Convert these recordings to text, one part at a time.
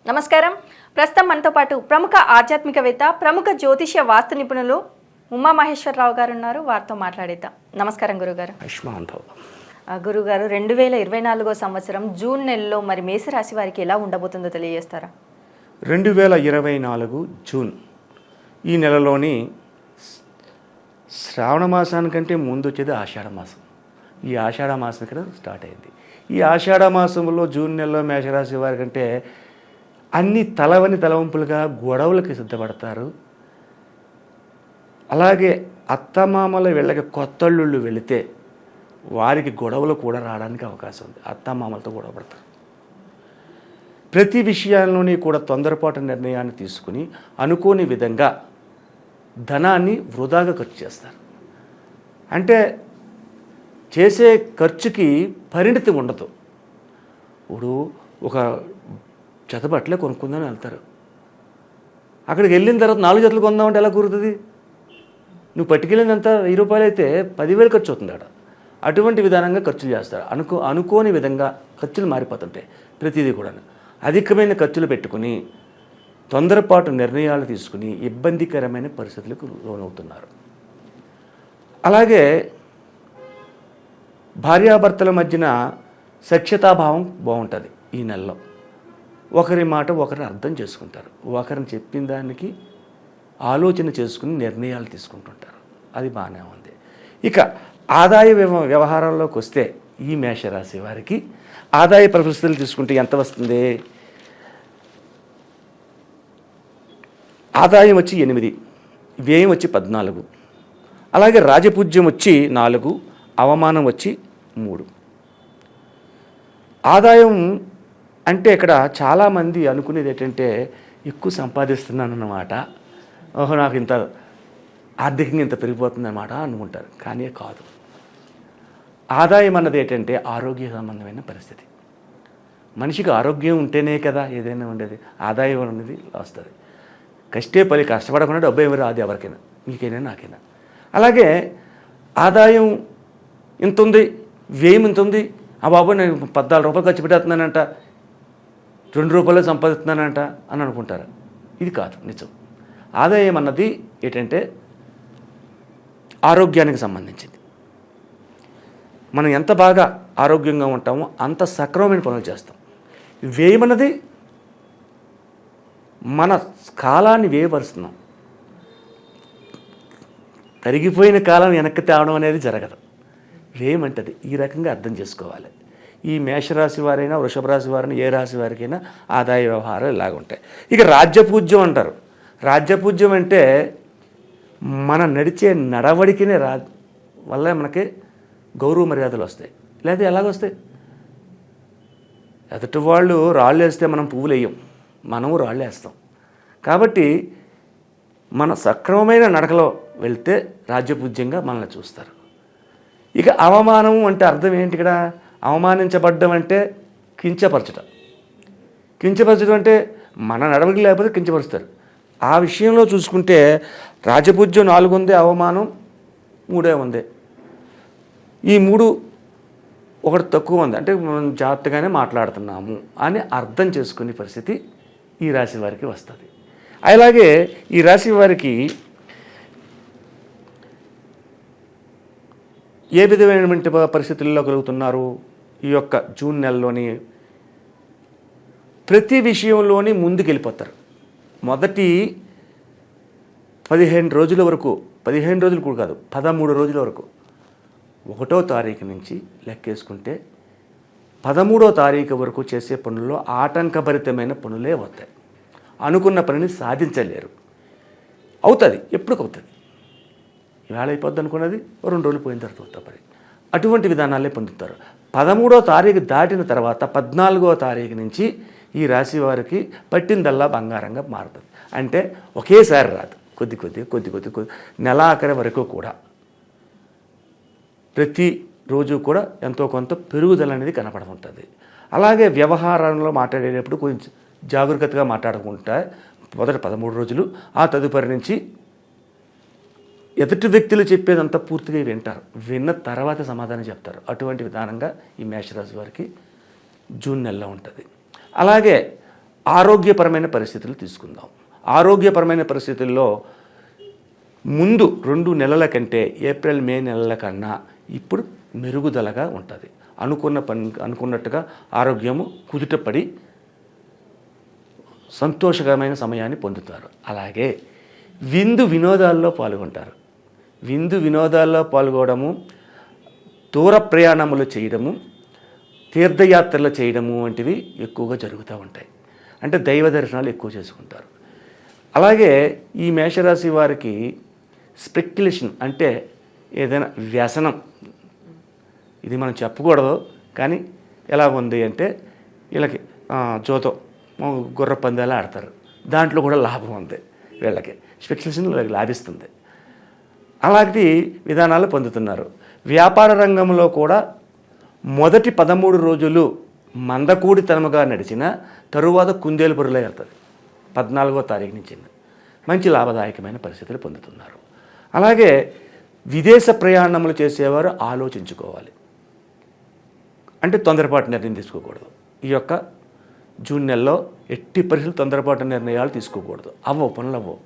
నమస్కారం. ప్రస్తుతం మనతో పాటు ప్రముఖ ఆధ్యాత్మికవేత్త, ప్రముఖ జ్యోతిష్య వాస్తు నిపుణులు ఉమా మహేశ్వరరావు గారు ఉన్నారు. వారితో మాట్లాడేద్దాం. నమస్కారం గురుగారు. గురుగారు, 2024 సంవత్సరం జూన్ నెలలో మరి మేషరాశి వారికి ఎలా ఉండబోతుందో తెలియజేస్తారా? 2024 జూన్ ఈ నెలలోని శ్రావణ మాసానికంటే ముందు వచ్చేది ఆషాఢ మాసం. ఈ ఆషాఢ మాసం ఇక్కడ స్టార్ట్ అయింది. ఈ ఆషాఢ మాసంలో జూన్ నెలలో మేషరాశి వారి కంటే అన్ని తలవంపులుగా గొడవలకి సిద్ధపడతారు. అలాగే అత్తమామల వీళ్ళకి కొత్తళ్ళు వెళితే వారికి గొడవలు కూడా రావడానికి అవకాశం ఉంది. అత్తమామలతో గొడవ పడతారు. ప్రతి విషయాల్లోని కూడా తొందరపాటు నిర్ణయాన్ని తీసుకుని అనుకోని విధంగా ధనాన్ని వృధాగా ఖర్చు చేస్తారు. అంటే చేసే ఖర్చుకి పరిణితి ఉండదు. ఇప్పుడు ఒక జత బట్టలే కొనుక్కుందని వెళ్తారు. అక్కడికి వెళ్ళిన తర్వాత 4 జతలు కొందామంటే ఎలా కుదురుతుంది? నువ్వు పట్టుకెళ్ళినంత 1000 రూపాయలు అయితే 10,000 ఖర్చు అవుతుంది అక్కడ. అటువంటి విధానంగా ఖర్చులు చేస్తారు. అనుకోని విధంగా ఖర్చులు మారిపోతుంటాయి. ప్రతిదీ కూడా అధికమైన ఖర్చులు పెట్టుకుని తొందరపాటు నిర్ణయాలు తీసుకుని ఇబ్బందికరమైన పరిస్థితులకు లోనవుతున్నారు. అలాగే భార్యాభర్తల మధ్యన సఖ్యతాభావం బాగుంటుంది. ఈ నెలలో ఒకరి మాట ఒకరిని అర్థం చేసుకుంటారు. ఒకరిని చెప్పిన దానికి ఆలోచన చేసుకుని నిర్ణయాలు తీసుకుంటుంటారు. అది బాగానే ఉంది. ఇక ఆదాయ వ్యవహారాల్లోకి వస్తే ఈ మేషరాశి వారికి ఆదాయ పరిస్థితులు తీసుకుంటే ఎంత వస్తుంది? ఆదాయం వచ్చి 8, వ్యయం వచ్చి 14, అలాగే రాజపూజ్యం వచ్చి 4, అవమానం వచ్చి 3. ఆదాయం అంటే ఇక్కడ చాలామంది అనుకునేది ఏంటంటే ఎక్కువ సంపాదిస్తున్నాను అన్నమాట, ఓహో నాకు ఇంత ఆర్థికంగా ఇంత పెరిగిపోతుందన్నమాట అనుకుంటారు. కానీ కాదు. ఆదాయం అన్నది ఏంటంటే ఆరోగ్య సంబంధమైన పరిస్థితి. మనిషికి ఆరోగ్యం ఉంటేనే కదా ఏదైనా ఉండేది. ఆదాయం అనేది వస్తుంది. కష్టపడకుండా డబ్బు ఏమి రాదు ఎవరికైనా, మీకైనా నాకైనా. అలాగే ఆదాయం ఇంత ఉంది, వ్యయం ఇంత ఉంది, ఆ బాబు నేను 14 రూపాయలు ఖర్చు పెట్టేస్తున్నానంట, 2 రూపాయలు సంపాదిస్తున్నానంట అని అనుకుంటారు. ఇది కాదు నిజం. ఆదాయం అన్నది ఏంటంటే ఆరోగ్యానికి సంబంధించింది. మనం ఎంత బాగా ఆరోగ్యంగా ఉంటామో అంత సక్రమమైన పనులు చేస్తాం. వ్యయం అన్నది మన కాలాన్ని వ్యయపరుస్తున్నాం. తరిగిపోయిన కాలం వెనక్కి తేవడం అనేది జరగదు. వ్యయం అంటది ఈ రకంగా అర్థం చేసుకోవాలి. ఈ మేషరాశి వారైనా వృషభ రాశి వారైనా ఏ రాశి వారికైనా ఆదాయ వ్యవహారాలు ఇలాగ ఉంటాయి. ఇక రాజ్యపూజ్యం అంటారు. రాజ్యపూజ్యం అంటే మన నడిచే నడవడికినే వల్ల మనకి గౌరవ మర్యాదలు వస్తాయి. లేదా ఎలాగొస్తాయి? ఎదుటి వాళ్ళు రాళ్ళు వేస్తే మనం పువ్వులు వేయం, మనము రాళ్ళు వేస్తాం. కాబట్టి మన సక్రమమైన నడకలో వెళ్తే రాజ్యపూజ్యంగా మనల్ని చూస్తారు. ఇక అవమానం అంటే అర్థం ఏంటి? ఇక్కడ అవమానించబడ్డం అంటే కించపరచడం. కించపరచడం అంటే మన నడవడికి లేకపోతే కించపరుస్తారు. ఆ విషయంలో చూసుకుంటే రాజపూజ్యం 4 ఉంది, అవమానం 3 ఉంది. ఈ 3 ఒకటి తక్కువ ఉంది. అంటే మనం జాగ్రత్తగానే మాట్లాడుతున్నాము అని అర్థం చేసుకునే పరిస్థితి ఈ రాశి వారికి వస్తుంది. అలాగే ఈ రాశి వారికి ఏ విధమైనటువంటి పరిస్థితుల్లో కలుగుతున్నారు? ఈ యొక్క జూన్ నెలలోని ప్రతి విషయంలోని ముందుకెళ్ళిపోతారు. మొదటి 15 రోజుల వరకు, 15 రోజులు కూడా కాదు, 13 రోజుల వరకు, 1వ తారీఖు నుంచి లెక్కేసుకుంటే 13వ తారీఖు వరకు చేసే పనుల్లో ఆటంకభరితమైన పనులే అవుతాయి. అనుకున్న పనిని సాధించలేరు. అవుతుంది, ఎప్పటికవుతుంది. ఇవాళ అయిపోద్ది అనుకున్నది 2 రోజులు పోయిన తర్వాత అవుతా పని. అటువంటి విధానాలే పొందుతారు. 13వ తారీఖు దాటిన తర్వాత 14వ తారీఖు నుంచి ఈ రాశి వారికి పట్టిందల్లా బంగారంగా మారుతుంది. అంటే ఒకేసారి రాదు, కొద్ది నెలాఖరి వరకు కూడా ప్రతిరోజు కూడా ఎంతో కొంత పెరుగుదల అనేది కనపడుతుంటుంది. అలాగే వ్యవహారంలో మాట్లాడేటప్పుడు కొంచెం జాగ్రత్తగా మాట్లాడుకుంటా మొదటి 13 రోజులు, ఆ తదుపరి నుంచి ఎదుటి వ్యక్తులు చెప్పేదంతా పూర్తిగా వింటారు. విన్న తర్వాత సమాధానం చెప్తారు. అటువంటి విధానంగా ఈ మేషరాశి వారికి జూన్ నెలలో ఉంటుంది. అలాగే ఆరోగ్యపరమైన పరిస్థితులు తీసుకుందాం. ఆరోగ్యపరమైన పరిస్థితుల్లో ముందు 2 నెలల కంటే ఏప్రిల్ మే నెలల కన్నా ఇప్పుడు మెరుగుదలగా ఉంటుంది. అనుకున్నట్టుగా ఆరోగ్యము కుదుటపడి సంతోషకరమైన సమయాన్ని పొందుతారు. అలాగే వినోదాల్లో పాల్గొంటారు. వినోదాల్లో పాల్గొనడము, దూర ప్రయాణములు చేయడము, తీర్థయాత్రలు చేయడము వంటివి ఎక్కువగా జరుగుతూ ఉంటాయి. అంటే దైవ దర్శనాలు ఎక్కువ చేసుకుంటారు. అలాగే ఈ మేషరాశి వారికి స్పెక్యులేషన్ అంటే ఏదైనా వ్యసనం, ఇది మనం చెప్పకూడదు కానీ ఎలా ఉంది అంటే వీళ్ళకి జోతో గుర్ర పందాలు ఆడతారు, దాంట్లో కూడా లాభం ఉంది. వీళ్ళకి స్పెక్యులేషన్ వీళ్ళకి లాభిస్తుంది. అలాంటి విధానాలు పొందుతున్నారు. వ్యాపార రంగంలో కూడా మొదటి 13 రోజులు మందకూడితనముగా నడిచిన తరువాత కుందేలు పొరులే వెళ్తుంది. 14వ తారీఖు నుంచి మంచి లాభదాయకమైన పరిస్థితులు పొందుతున్నారు. అలాగే విదేశ ప్రయాణములు చేసేవారు ఆలోచించుకోవాలి. అంటే తొందరపాటు నిర్ణయం తీసుకోకూడదు. ఈ యొక్క జూన్ నెలలో ఎట్టి పరిస్థితులు తొందరపాటు నిర్ణయాలు తీసుకోకూడదు. పనులు అవ్వవు.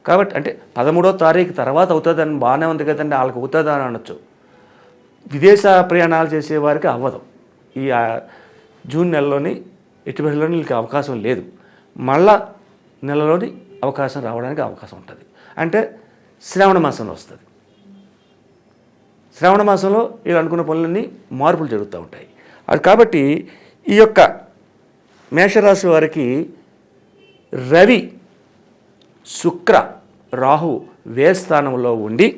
కాబట్టి అంటే 13వ తారీఖు తర్వాత అవుతుందని బాగానే ఉంది కదండి, వాళ్ళకి అవుతుందా అని అనొచ్చు. విదేశ ప్రయాణాలు చేసేవారికి అవ్వదు. ఈ జూన్ నెలలోని ఎట్టి పరిస్థితుల్లోని వీళ్ళకి అవకాశం లేదు. మళ్ళా నెలలోని అవకాశం రావడానికి అవకాశం ఉంటుంది. అంటే శ్రావణ మాసంలో వస్తుంది. శ్రావణ మాసంలో వీళ్ళు అనుకున్న పనులన్నీ మార్పులు జరుగుతూ ఉంటాయి. అది కాబట్టి ఈ యొక్క మేషరాశి వారికి రవి, శుక్ర, రాహు వ్యయస్థానంలో ఉండి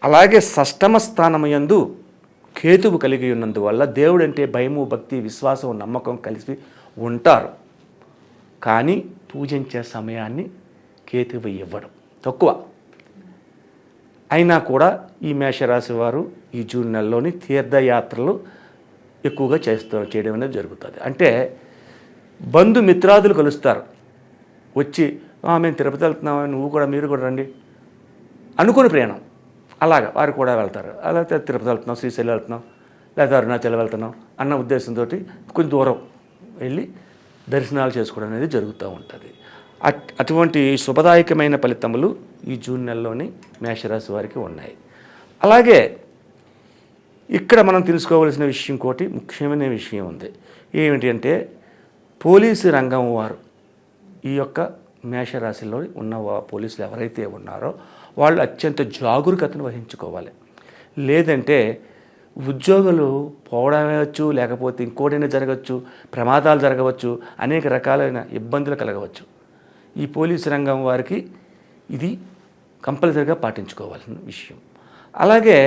అలాగే షష్టమ స్థానముయందు కేతువు కలిగి ఉన్నందువల్ల దేవుడంటే భయము, భక్తి, విశ్వాసం, నమ్మకం కలిసి ఉంటారు. కానీ పూజించే సమయాన్ని కేతువు ఇవ్వడం తక్కువ. అయినా కూడా ఈ మేషరాశి వారు ఈ జూన్ నెలలోని తీర్థయాత్రలు ఎక్కువగా చేయడం అనేది జరుగుతుంది. అంటే బంధుమిత్రాదులు కలుస్తారు. వచ్చి మేము తిరుపతి వెళ్తున్నామని మీరు కూడా రండి అనుకుని ప్రయాణం, అలాగా వారు కూడా వెళ్తారు. అలా తిరుపతి వెళ్తున్నాం, శ్రీశైలం వెళ్తున్నాం, లేదా అరుణాచలం వెళ్తున్నాం అన్న ఉద్దేశంతో కొంచెం దూరం వెళ్ళి దర్శనాలు చేసుకోవడం అనేది జరుగుతూ ఉంటుంది. అటువంటి శుభదాయకమైన ఫలితములు ఈ జూన్ నెలలోని మేషరాశి వారికి ఉన్నాయి. అలాగే ఇక్కడ మనం తెలుసుకోవాల్సిన విషయం కోటి ముఖ్యమైన విషయం ఉంది. ఏమిటి అంటే పోలీసు రంగం వారు, ఈ యొక్క మేషరాశిలో ఉన్న పోలీసులు ఎవరైతే ఉన్నారో వాళ్ళు అత్యంత జాగరూకతను వహించుకోవాలి. లేదంటే ఉద్యోగులు పోవడమేవచ్చు, లేకపోతే ఇంకోటైనా జరగవచ్చు, ప్రమాదాలు జరగవచ్చు, అనేక రకాలైన ఇబ్బందులు కలగవచ్చు. ఈ పోలీసు రంగం వారికి ఇది కంపల్సరీగా పాటించుకోవాల్సిన విషయం. అలాగే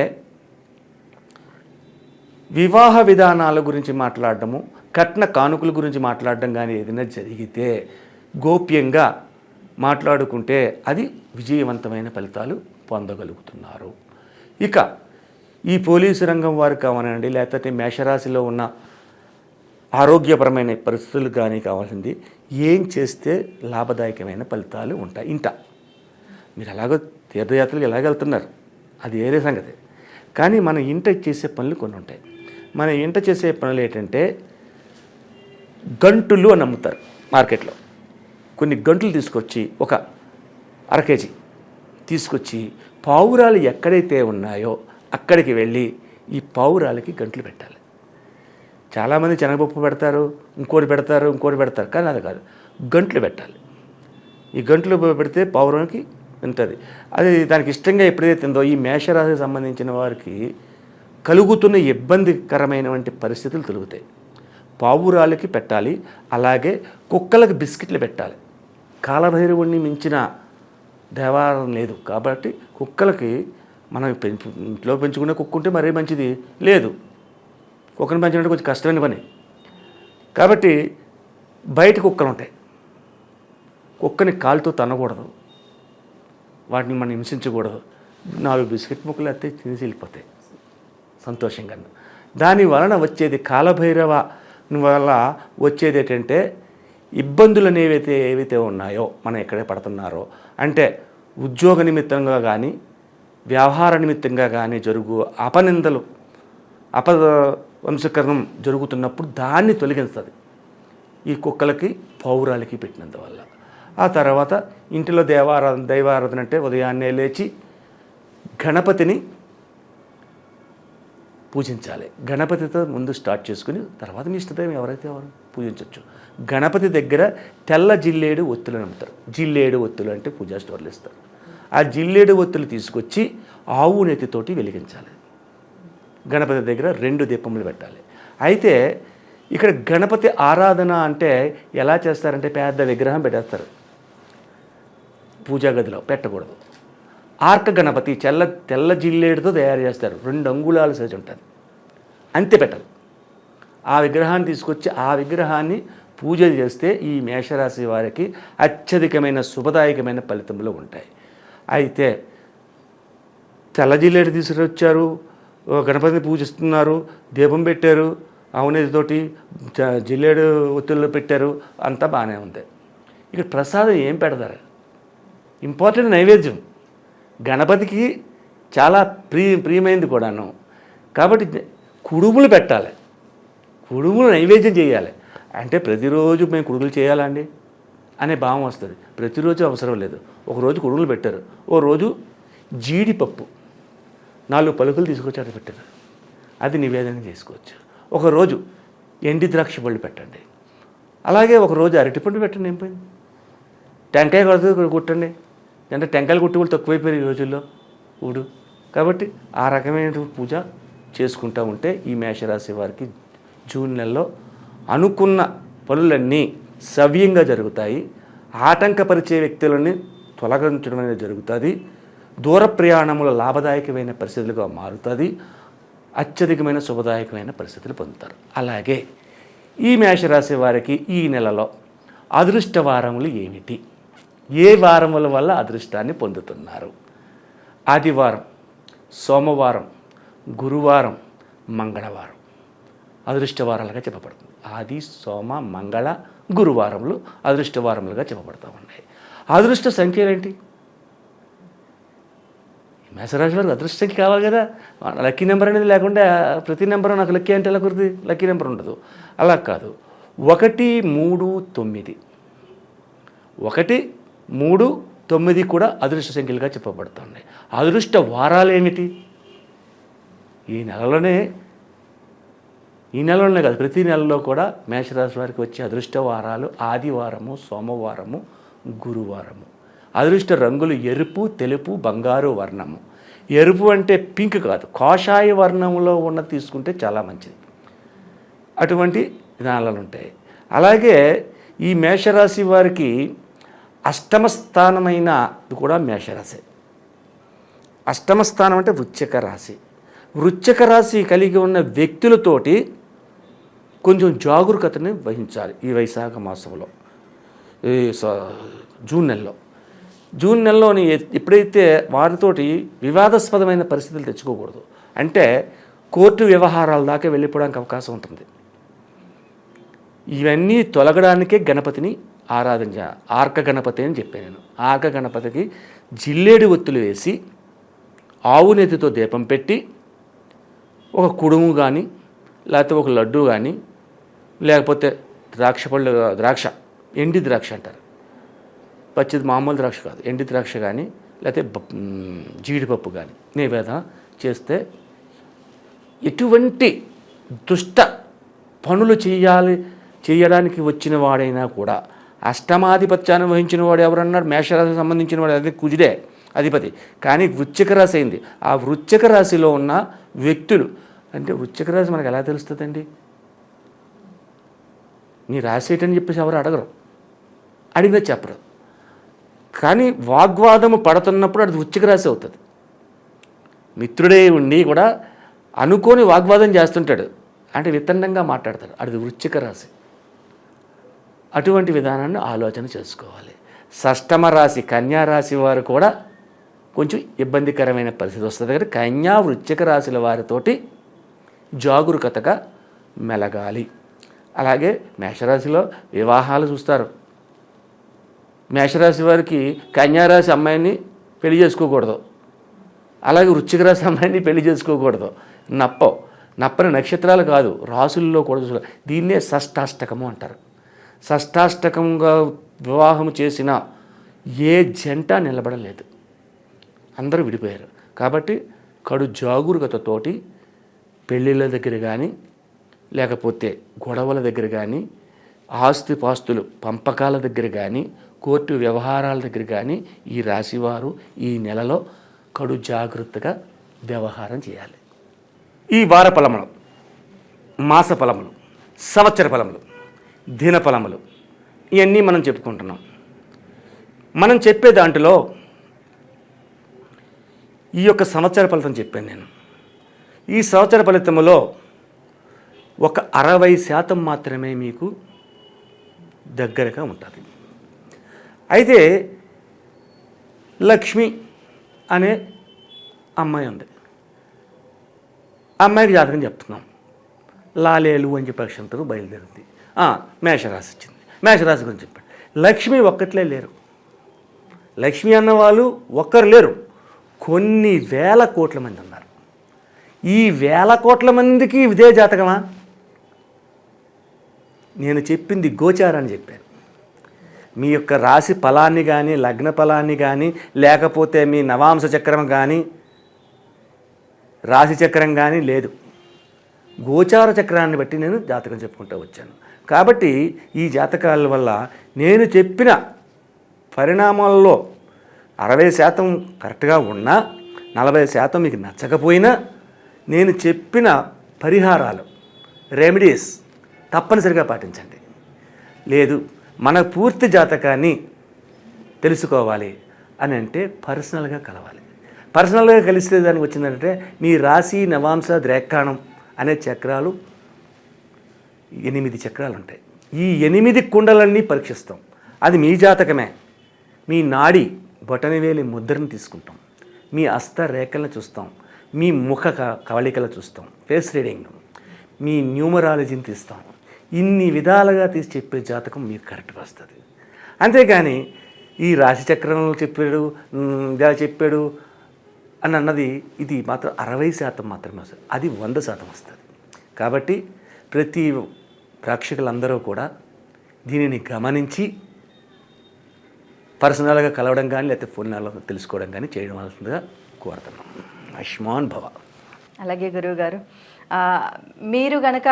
వివాహ విధానాల గురించి మాట్లాడటము, కట్న కానుకల గురించి మాట్లాడడం కానీ ఏదైనా జరిగితే గోప్యంగా మాట్లాడుకుంటే అది విజయవంతమైన ఫలితాలు పొందగలుగుతున్నారు. ఇక ఈ పోలీసు రంగం వారు కావాలండి, లేకపోతే మేషరాశిలో ఉన్న ఆరోగ్యపరమైన పరిస్థితులు కానీ కావాల్సింది ఏం చేస్తే లాభదాయకమైన ఫలితాలు ఉంటాయి. మీరు ఎలాగో తీర్థయాత్రలు ఎలాగ వెళ్తున్నారు, అది వేరే సంగతి. కానీ మన ఇంట చేసే పనులు కొన్ని ఉంటాయి. మన ఇంట చేసే పనులు ఏంటంటే గంటులు అని అమ్ముతారు మార్కెట్లో. కొన్ని గంటలు తీసుకొచ్చి ఒక 1/2 కేజీ తీసుకొచ్చి పావురాలు ఎక్కడైతే ఉన్నాయో అక్కడికి వెళ్ళి ఈ పావురాలకి గంటలు పెట్టాలి. చాలామంది శనగపప్పు పెడతారు, ఇంకోటి పెడతారు, కానీ అది కాదు, గంటలు పెట్టాలి. ఈ గంటలు పెడితే పావురానికి ఉంటుంది. అది దానికి ఇష్టంగా ఎప్పుడైతే తిందో ఈ మేషరాశికి సంబంధించిన వారికి కలుగుతున్న ఇబ్బందికరమైనటువంటి పరిస్థితులు తొలుగుతాయి. పావురాలకి పెట్టాలి. అలాగే కుక్కలకు బిస్కెట్లు పెట్టాలి. కాలభైరవుణ్ణి మించిన దేవాలయం లేదు కాబట్టి కుక్కలకి మనం ఇంట్లో పెంచుకునే కుక్క ఉంటే మరీ మంచిది, లేదు కుక్కను పెంచడం కొంచెం కష్టమైన పని. కాబట్టి బయట కుక్కలు ఉంటాయి, కుక్కని కాలుతో తన్నకూడదు, వాటిని మనం హింసించకూడదు. 4 బిస్కెట్ ముక్కలు అయితే తినేసి వెళ్ళిపోతాయి సంతోషంగా. దాని వలన వచ్చేది కాలభైరవ వల్ల వచ్చేది ఏంటంటే ఇబ్బందులు ఏవైతే ఉన్నాయో మనం ఎక్కడే పడుతున్నారో, అంటే ఉద్యోగ నిమిత్తంగా కానీ వ్యవహార నిమిత్తంగా కానీ జరుగు అపనిందలు, అపవంశకరణం జరుగుతున్నప్పుడు దాన్ని తొలగిస్తుంది. ఈ కుక్కలకి పౌరాలకి పెట్టినందువల్ల. ఆ తర్వాత ఇంటిలో దైవారాధన అంటే ఉదయాన్నే లేచి గణపతిని పూజించాలి. గణపతితో ముందు స్టార్ట్ చేసుకుని తర్వాత మీ ఇష్టదైవం ఎవరైతే ఎవరు పూజించవచ్చు. గణపతి దగ్గర తెల్ల జిల్లేడు ఒత్తులు అమ్ముతారు. జిల్లేడు ఒత్తులు అంటే పూజా స్టోర్లు ఇస్తారు. ఆ జిల్లేడు ఒత్తులు తీసుకొచ్చి ఆవు నెత్తితోటి వెలిగించాలి. గణపతి దగ్గర 2 దీపములు పెట్టాలి. అయితే ఇక్కడ గణపతి ఆరాధన అంటే ఎలా చేస్తారంటే పెద్ద విగ్రహం పెట్టేస్తారు. పూజా గదిలో పెట్టకూడదు. ఆర్క గణపతి తెల్ల జిల్లేడుతో తయారు చేస్తారు. 2 అంగుళాల సైజు ఉంటుంది, అంతే పెట్టరు. ఆ విగ్రహాన్ని తీసుకొచ్చి ఆ విగ్రహాన్ని పూజ చేస్తే ఈ మేషరాశి వారికి అత్యధికమైన శుభదాయకమైన ఫలితములు ఉంటాయి. అయితే తెల్ల జిల్లేడు తీసుకొచ్చారు, గణపతిని పూజిస్తున్నారు, దీపం పెట్టారు, అవునేతోటి జిల్లేడు ఒత్తుల్లో పెట్టారు, అంతా బాగానే ఉంది. ఇక్కడ ప్రసాదం ఏం పెడతారు? ఇంపార్టెంట్ నైవేద్యం గణపతికి చాలా ప్రియమైనది కూడాను. కాబట్టి కుడుములు పెట్టాలి, కుడుములు నైవేద్యం చేయాలి. అంటే ప్రతిరోజు మేము కుడుములు చేయాలండి అనే భావం వస్తుంది. ప్రతిరోజు అవసరం లేదు. ఒకరోజు కుడుములు పెట్టారు, ఓ రోజు జీడిపప్పు 4 పలుకులు తీసుకొచ్చి అక్కడ పెట్టారు, అది నివేదన చేసుకోవచ్చు. ఒకరోజు ఎండి ద్రాక్ష పళ్ళు పెట్టండి, అలాగే ఒకరోజు అరటిపండు పెట్టండి, ఏం పోయింది. టెంకాయ కుట్టండి, అంటే టెంకాయలు కుట్టి కూడా తక్కువైపోయారు ఈ రోజుల్లో ఊడు. కాబట్టి ఆ రకమైన పూజ చేసుకుంటూ ఉంటే ఈ మేషరాశి వారికి జూన్ నెలలో అనుకున్న పనులన్నీ సవ్యంగా జరుగుతాయి. ఆటంకపరిచే వ్యక్తులని తొలగించడం అనేది జరుగుతుంది. దూర ప్రయాణముల లాభదాయకమైన పరిస్థితులుగా మారుతుంది. అత్యధికమైన శుభదాయకమైన పరిస్థితులు పొందుతారు. అలాగే ఈ మేషరాశి వారికి ఈ నెలలో అదృష్ట వారములు ఏమిటి? ఏ వారముల వల్ల అదృష్టాన్ని పొందుతున్నారు? ఆదివారం, సోమవారం, గురువారం, మంగళవారం అదృష్ట వారాలుగా చెప్పబడుతుంది. ఆది, సోమ, మంగళ, గురువారములు అదృష్ట వారములుగా చెప్పబడుతూ ఉన్నాయి. అదృష్ట సంఖ్యలు ఏంటి? మేషరాశి వారికి అదృష్ట సంఖ్య కావాలి కదా. లక్కీ నెంబర్ అనేది లేకుండా ప్రతి నెంబర్ నాకు లక్కీ అంటే ఎలా కుదిరి లక్కీ నెంబర్ ఉండదు. అలా కాదు. 1, 3, 9 1, 3, 9 కూడా అదృష్ట సంఖ్యలుగా చెప్పబడుతున్నాయి. అదృష్ట వారాలు ఏమిటి? ఈ నెలలోనే కాదు, ప్రతి నెలలో కూడా మేషరాశి వారికి వచ్చే అదృష్ట వారాలు ఆదివారము, సోమవారము, గురువారము. అదృష్ట రంగులు ఎరుపు, తెలుపు, బంగారు వర్ణము. ఎరుపు అంటే పింక్ కాదు, కాషాయ వర్ణంలో ఉన్న తీసుకుంటే చాలా మంచిది. అటువంటి విధానాలు ఉంటాయి. అలాగే ఈ మేషరాశి వారికి అష్టమ స్థానమైన కూడా మేషరాశి. అష్టమ స్థానం అంటే వృశ్చిక రాశి. వృశ్చిక రాశి కలిగి ఉన్న వ్యక్తులతోటి కొంచెం జాగరూకతని వహించాలి ఈ వైశాఖ మాసంలో, జూన్ నెలలోని ఎప్పుడైతే వారితోటి వివాదాస్పదమైన పరిస్థితులు తెచ్చుకోకూడదు. అంటే కోర్టు వ్యవహారాల దాకా వెళ్ళిపోవడానికి అవకాశం ఉంటుంది. ఇవన్నీ తొలగడానికే గణపతిని ఆరాధన ఆర్క గణపతి అని చెప్పాను నేను. ఆర్క గణపతికి జిల్లేడు ఒత్తులు వేసి ఆవు నెత్తితో దీపం పెట్టి ఒక కుడుము కానీ లేకపోతే ఒక లడ్డు కానీ లేకపోతే ద్రాక్ష ఎండి ద్రాక్ష అంటారు, పచ్చిది మామూలు ద్రాక్ష కాదు, ఎండి ద్రాక్ష కానీ లేకపోతే జీడిపప్పు కానీ నివేదన చేస్తే ఎటువంటి దుష్ట పనులు చేయడానికి వచ్చిన వాడైనా కూడా అష్టమాధిపత్యాన్ని వహించిన వాడు ఎవరన్నాడు? మేషరాశికి సంబంధించిన వాడు, అది కుజుడే అధిపతి. కానీ వృశ్చిక రాశి అయింది. ఆ వృశ్చిక రాశిలో ఉన్న వ్యక్తులు అంటే వృశ్చిక రాశి మనకు ఎలా తెలుస్తుందండి? నీ రాశి ఏంటని చెప్పేసి ఎవరు అడగరు, అడిగినా చెప్పరు. కానీ వాగ్వాదము పడుతున్నప్పుడు అది వృశ్చిక రాశి అవుతుంది. మిత్రుడే ఉండి కూడా అనుకోని వాగ్వాదం చేస్తుంటాడు, అంటే వితండంగా మాట్లాడతాడు, అది వృశ్చిక రాశి. అటువంటి విధానాన్ని ఆలోచన చేసుకోవాలి. షష్టమ రాశి కన్యా రాశి వారు కూడా కొంచెం ఇబ్బందికరమైన పరిస్థితి వస్తుంది. కానీ కన్యా వృశ్చిక రాశుల వారితోటి జాగరూకతగా మెలగాలి. అలాగే మేషరాశిలో వివాహాలు చూస్తారు. మేషరాశి వారికి కన్యారాశి అమ్మాయిని పెళ్లి చేసుకోకూడదు, అలాగే వృశ్చిక రాశి అమ్మాయిని పెళ్లి చేసుకోకూడదు. నప్పని నక్షత్రాలు కాదు, రాసుల్లో కూడా చూసుకోవాలి. దీన్నే షష్టాష్టకము అంటారు. షష్టాష్టకంగా వివాహం చేసిన ఏ జంట నిలబడలేదు, అందరూ విడిపోయారు. కాబట్టి కడు జాగరూకతతోటి పెళ్ళిళ్ళ దగ్గర కానీ, లేకపోతే గొడవల దగ్గర కానీ, ఆస్తిపాస్తులు పంపకాల దగ్గర కానీ, కోర్టు వ్యవహారాల దగ్గర కానీ ఈ రాశివారు ఈ నెలలో కడు జాగ్రత్తగా వ్యవహారం చేయాలి. ఈ వార ఫలములు, మాస ఫలములు, సంవత్సర ఫలములు, దిన ఫలములు ఇవన్నీ మనం చెప్పుకుంటున్నాం. మనం చెప్పే దాంట్లో ఈ యొక్క సంవత్సర ఫలితం చెప్పాను నేను. ఈ సంవత్సర ఫలితములో ఒక 60% మాత్రమే మీకు దగ్గరగా ఉంటుంది. అయితే లక్ష్మి అనే అమ్మాయి ఉంది. అమ్మాయికి జాతకం చెప్తున్నాం. లాలేలు అని చెప్పి అక్షంతరం బయలుదేరింది. మేషరాశి వచ్చింది. మేషరాశి గురించి చెప్పండి. లక్ష్మి ఒక్కట్లే లేరు. లక్ష్మి అన్నవాళ్ళు ఒక్కరు లేరు, కొన్ని వేల కోట్ల మంది ఉన్నారు. ఈ వేల కోట్ల మందికి ఇదే జాతకమా? నేను చెప్పింది గోచారాన్ని చెప్పాను. మీ యొక్క రాశి ఫలాన్ని కానీ, లగ్న ఫలాన్ని కానీ, లేకపోతే మీ నవాంశ చక్రం కానీ, రాశి చక్రం కానీ లేదు. గోచార చక్రాన్ని బట్టి నేను జాతకం చెప్పుకుంటూ వచ్చాను. కాబట్టి ఈ జాతకాల వల్ల నేను చెప్పిన పరిణామాల్లో 60% కరెక్ట్గా ఉన్నా, 40% మీకు నచ్చకపోయినా, నేను చెప్పిన పరిహారాలు, రెమెడీస్ తప్పనిసరిగా పాటించండి. లేదు మన పూర్తి జాతకాన్ని తెలుసుకోవాలి అని అంటే పర్సనల్గా కలవాలి. పర్సనల్గా కలిస్తే దానికి వచ్చిందంటే మీ రాశి నవాంశ ద్రేక్కాణం అనే చక్రాలు 8 చక్రాలు ఉంటాయి. ఈ 8 కుండలన్నీ పరీక్షిస్తాం. అది మీ జాతకమే. మీ నాడి బొటనవేలి ముద్రను తీసుకుంటాం, మీ హస్త రేఖలను చూస్తాం, మీ ముఖ కవళికలు చూస్తాం, ఫేస్ రీడింగ్, మీ న్యూమరాలజీని తీస్తాం. ఇన్ని విధాలుగా తీసి చెప్పే జాతకం మీకు కరెక్ట్గా వస్తుంది. అంతేకాని ఈ రాశి చక్రంలో చెప్పాడు, ఇలా చెప్పాడు అని అన్నది ఇది మాత్రం 60% మాత్రమే వస్తుంది. అది 100% వస్తుంది. కాబట్టి ప్రతి ప్రేక్షకులందరూ కూడా దీనిని గమనించి పర్సనల్గా కలవడం కానీ, లేకపోతే ఫోన్లో తెలుసుకోవడం కానీ చేయడం వలసిందిగా కోరుతున్నాం. ఆయుష్మాన్ భవ. అలాగే గురువుగారు, మీరు గనక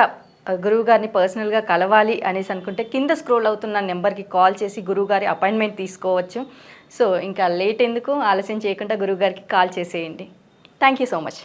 గురువుగారిని పర్సనల్గా కలవాలి అనేసి అనుకుంటే కింద స్క్రోల్ అవుతున్న నెంబర్కి కాల్ చేసి గురువుగారి అపాయింట్మెంట్ తీసుకోవచ్చు. సో ఇంకా లేట్ ఎందుకు, ఆలస్యం చేయకుండా గురువుగారికి కాల్ చేసేయండి. Thank you so much.